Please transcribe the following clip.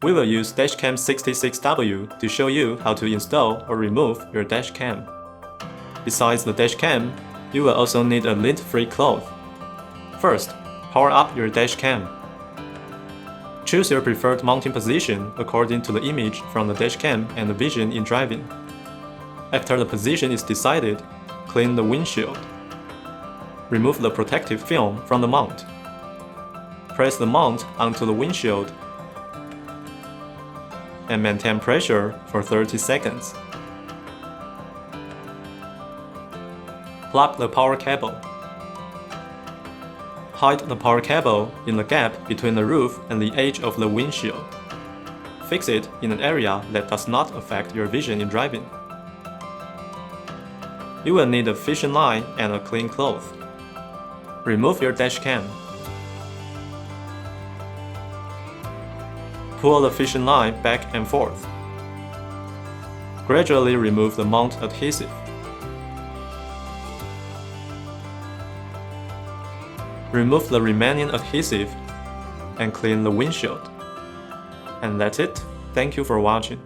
We will use Dashcam 66W to show you how to install or remove your dashcam. Besides the dashcam, you will also need a lint-free cloth. First, power up your dashcam. Choose your preferred mounting position according to the image from the dashcam and the vision in driving. After the position is decided, clean the windshield. Remove the protective film from the mount. Press the mount onto the windshield and maintain pressure for 30 seconds. Plug the power cable. Hide the power cable in the gap between the roof and the edge of the windshield. Fix it in an area that does not affect your vision in driving. You will need a fishing line and a clean cloth. Remove your dashcam. Pull the fishing line back and forth. Gradually remove the mount adhesive. Remove the remaining adhesive and clean the windshield. And that's it. Thank you for watching.